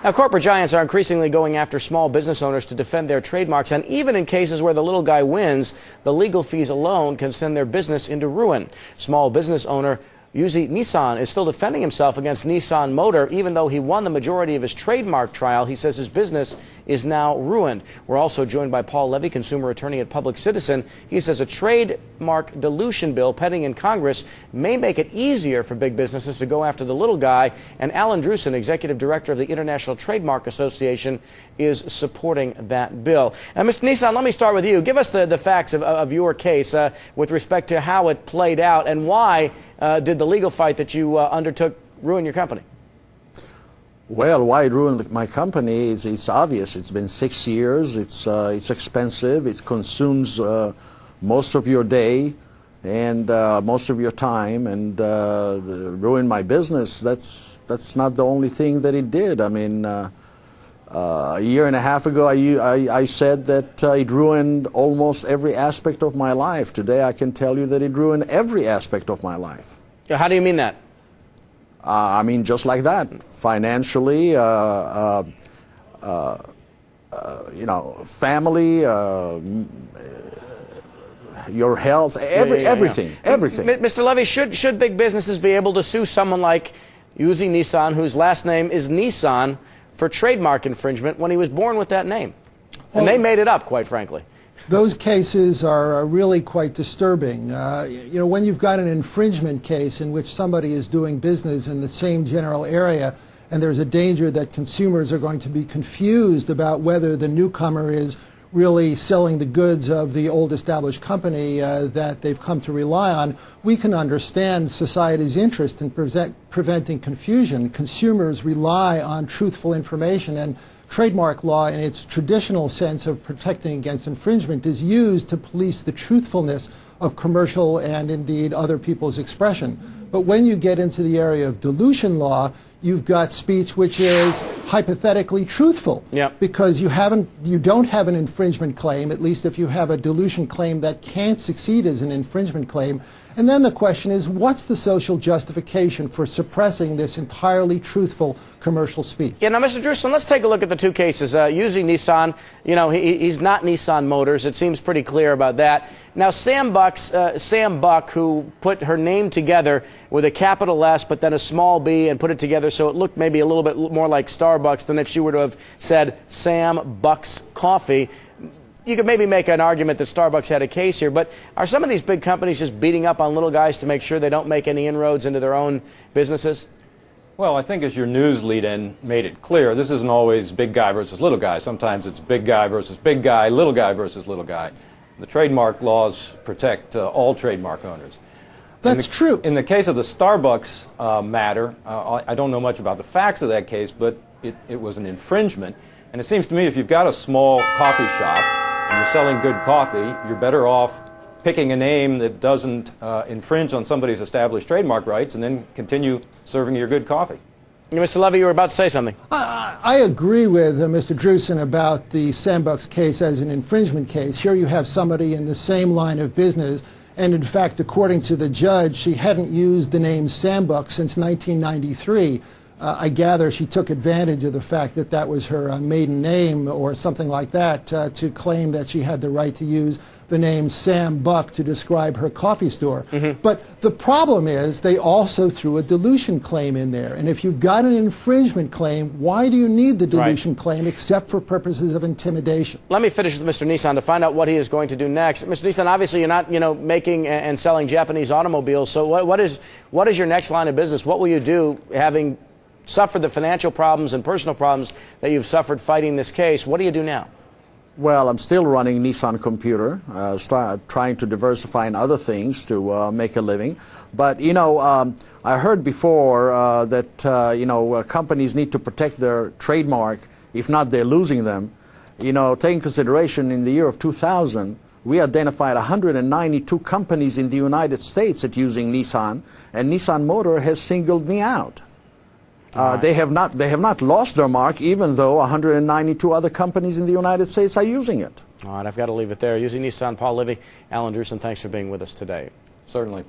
Now, corporate giants are increasingly going after small business owners to defend their trademarks, and even in cases where the little guy wins, the legal fees alone can send their business into ruin. Small business owner Nissan is still defending himself against Nissan Motor. Even though he won the majority of his trademark trial, he says his business is now ruined. We're also joined by Paul Levy, consumer attorney at Public Citizen. He says a trademark dilution bill pending in Congress may make it easier for big businesses to go after the little guy. And Alan Drewson, executive director of the International Trademark Association, is supporting that bill. And Mr. Nissan, let me start with you. Give us the facts of your case with respect to how it played out, and why did the legal fight that you undertook ruin your company? Well, why it ruined my company is it's obvious. It's been 6 years. It's expensive. It consumes most of your day and most of your time, and ruined my business. That's not the only thing that it did. I mean, a year and a half ago, I said that it ruined almost every aspect of my life. Today, I can tell you that it ruined every aspect of my life. How do you mean that? I mean, just like that. Financially, you know, family, your health, everything. Mr. Levy, should big businesses be able to sue someone like Nissan, whose last name is Nissan, for trademark infringement when he was born with that name? And they made it up, quite frankly. Those cases are really quite disturbing. You know, when you've got an infringement case in which somebody is doing business in the same general area, and there's a danger that consumers are going to be confused about whether the newcomer is really selling the goods of the old established company that they've come to rely on, we can understand society's interest in preventing confusion. Consumers rely on truthful information, and trademark law, in its traditional sense of protecting against infringement, is used to police the truthfulness of commercial and indeed other people's expression. But when you get into the area of dilution law, you've got speech which is hypothetically truthful, because you don't have an infringement claim, at least if you have a dilution claim that can't succeed as an infringement claim. And then the question is, what's the social justification for suppressing this entirely truthful commercial speech? Yeah, now, Mr. Drewson, let's take a look at the two cases. Using Nissan, you know, he's not Nissan Motors. It seems pretty clear about that. Now, Sam Buck, who put her name together with a capital S but then a small b and put it together so it looked maybe a little bit more like Starbucks than if she were to have said Sam Buck's Coffee. You could maybe make an argument that Starbucks had a case here, but are some of these big companies just beating up on little guys to make sure they don't make any inroads into their own businesses? Well, I think as your news lead-in made it clear, this isn't always big guy versus little guy. Sometimes it's big guy versus big guy, little guy versus little guy. The trademark laws protect all trademark owners. That's true. In the case of the Starbucks matter, I don't know much about the facts of that case, but it was an infringement. And it seems to me if you've got a small coffee shop and you're selling good coffee, you're better off picking a name that doesn't infringe on somebody's established trademark rights and then continue serving your good coffee. Mr. Levy, you were about to say something. I agree with Mr. Drewson about the Sam Buck's case as an infringement case. Here you have somebody in the same line of business, and in fact, according to the judge, she hadn't used the name Sam Buck since 1993. I gather she took advantage of the fact that that was her maiden name or something like that to claim that she had the right to use the name Sam Buck to describe her coffee store. But the problem is they also threw a dilution claim in there. And if you've got an infringement claim, why do you need the dilution claim except for purposes of intimidation? Let me finish with Mr. Nissan to find out what he is going to do next. Mr. Nissan, obviously you're not, making and selling Japanese automobiles. So what is your next line of business? What will you do, having suffered the financial problems and personal problems that you've suffered fighting this case? What do you do now? Well, I'm still running Nissan Computer, trying to diversify in other things to make a living. But, I heard before that, companies need to protect their trademark. If not, they're losing them. Taking consideration in the year of 2000, we identified 192 companies in the United States that using Nissan, and Nissan Motor has singled me out. They have not lost their mark, even though 192 other companies in the United States are using it. All right, I've got to leave it there. Using Nissan, Paul Levy, Alan Drewson, thanks for being with us today. Certainly.